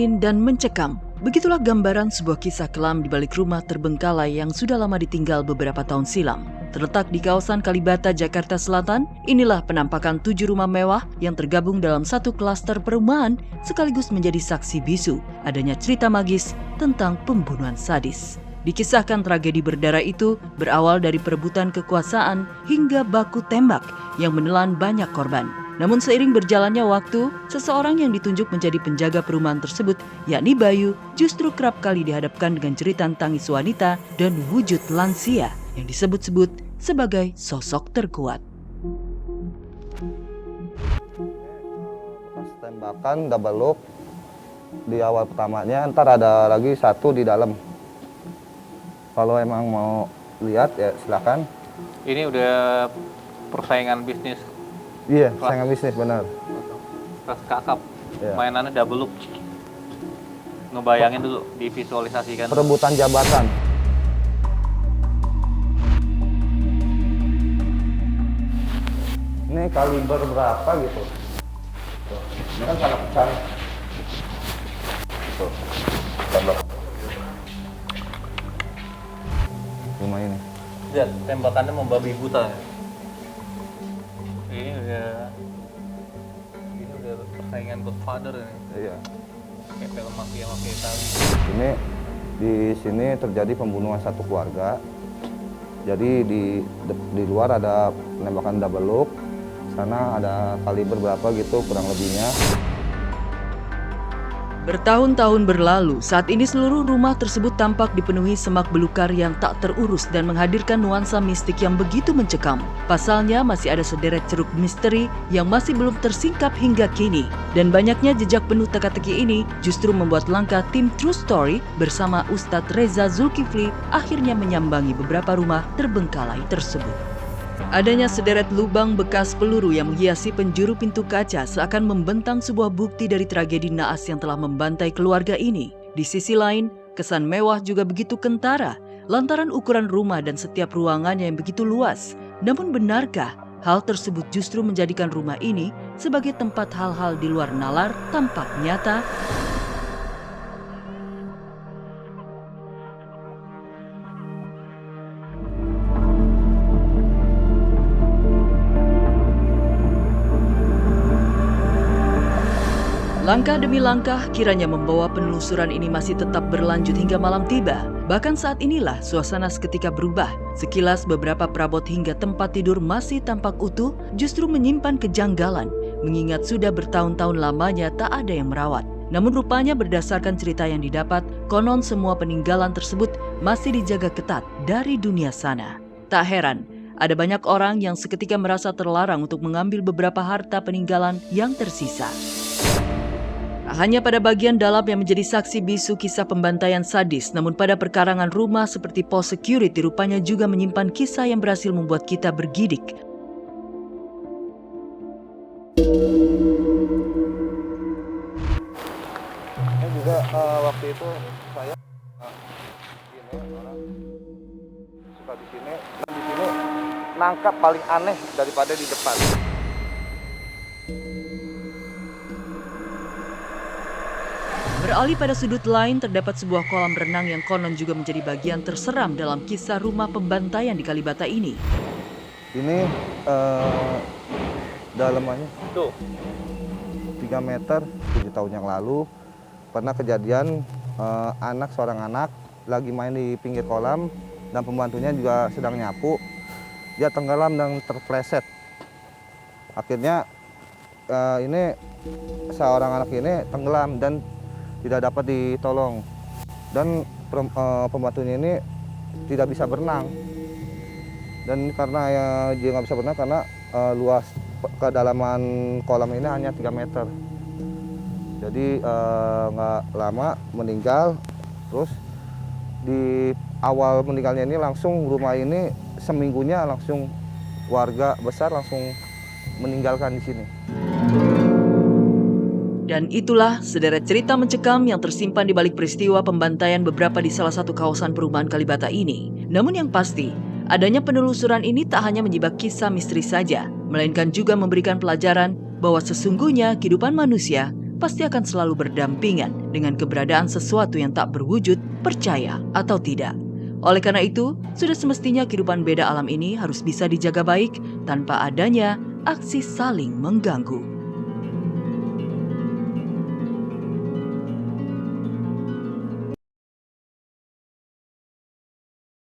dingin dan mencekam. Begitulah gambaran sebuah kisah kelam di balik rumah terbengkalai yang sudah lama ditinggal beberapa tahun silam. Terletak di kawasan Kalibata, Jakarta Selatan, inilah penampakan 7 rumah mewah yang tergabung dalam satu klaster perumahan sekaligus menjadi saksi bisu adanya cerita magis tentang pembunuhan sadis. Dikisahkan tragedi berdarah itu berawal dari perebutan kekuasaan hingga baku tembak yang menelan banyak korban. Namun seiring berjalannya waktu, seseorang yang ditunjuk menjadi penjaga perumahan tersebut, yakni Bayu, justru kerap kali dihadapkan dengan cerita tangis wanita dan wujud lansia yang disebut-sebut sebagai sosok terkuat. Pas tembakan double lock di awal pertamanya, ntar ada lagi satu di dalam. Kalau emang mau lihat ya silakan. Ini udah persaingan bisnis. Iya, saingan bisnis benar. Kelas kakap. Iya. Mainannya double look. Ngebayangin dulu, divisualisasikan. Perebutan jabatan. Ini kaliber berapa gitu? Tuh, ini kan sangat besar. Tuh, tembak. Rumah ini. Lihat, tembakannya membabi buta. Ini udah persaingan Godfather ini. Iya. Kayak film mafia-mafia Itali. Ini di sini terjadi pembunuhan satu keluarga. Jadi di luar ada penembakan double lock, sana ada kaliber berapa gitu kurang lebihnya. Bertahun-tahun berlalu, saat ini seluruh rumah tersebut tampak dipenuhi semak belukar yang tak terurus dan menghadirkan nuansa mistik yang begitu mencekam. Pasalnya masih ada sederet ceruk misteri yang masih belum tersingkap hingga kini. Dan banyaknya jejak penuh teka-teki ini justru membuat langkah tim True Story bersama Ustadz Reza Zulkifli akhirnya menyambangi beberapa rumah terbengkalai tersebut. Adanya sederet lubang bekas peluru yang menghiasi penjuru pintu kaca seakan membentang sebuah bukti dari tragedi naas yang telah membantai keluarga ini. Di sisi lain, kesan mewah juga begitu kentara lantaran ukuran rumah dan setiap ruangannya yang begitu luas. Namun benarkah hal tersebut justru menjadikan rumah ini sebagai tempat hal-hal di luar nalar tampak nyata? Langkah demi langkah kiranya membawa penelusuran ini masih tetap berlanjut hingga malam tiba. Bahkan saat inilah suasana seketika berubah. Sekilas beberapa perabot hingga tempat tidur masih tampak utuh justru menyimpan kejanggalan. Mengingat sudah bertahun-tahun lamanya tak ada yang merawat. Namun rupanya berdasarkan cerita yang didapat, konon semua peninggalan tersebut masih dijaga ketat dari dunia sana. Tak heran, ada banyak orang yang seketika merasa terlarang untuk mengambil beberapa harta peninggalan yang tersisa. Hanya pada bagian dalam yang menjadi saksi bisu kisah pembantaian sadis, namun pada perkarangan rumah seperti pos security rupanya juga menyimpan kisah yang berhasil membuat kita bergidik. Ini juga waktu itu saya ini orang suka di sini, dan di sini nangkap paling aneh daripada di depan. Beralih pada sudut lain, terdapat sebuah kolam renang yang konon juga menjadi bagian terseram dalam kisah rumah pembantaian di Kalibata ini. Ini dalamannya Tuh. 3 meter, 7 tahun yang lalu pernah kejadian seorang anak lagi main di pinggir kolam dan pembantunya juga sedang nyapu. Dia tenggelam dan terpleset. Akhirnya ini seorang anak ini tenggelam dan tidak dapat ditolong, dan pembantunya ini tidak bisa berenang, dan karena dia nggak bisa berenang karena luas kedalaman kolam ini hanya 3 meter. Jadi nggak lama meninggal. Terus di awal meninggalnya ini langsung rumah ini seminggunya langsung warga besar langsung meninggalkan di sini. Dan itulah sederet cerita mencekam yang tersimpan di balik peristiwa pembantaian beberapa di salah satu kawasan perumahan Kalibata ini. Namun yang pasti, adanya penelusuran ini tak hanya menyibak kisah misteri saja, melainkan juga memberikan pelajaran bahwa sesungguhnya kehidupan manusia pasti akan selalu berdampingan dengan keberadaan sesuatu yang tak berwujud, percaya atau tidak. Oleh karena itu, sudah semestinya kehidupan beda alam ini harus bisa dijaga baik tanpa adanya aksi saling mengganggu.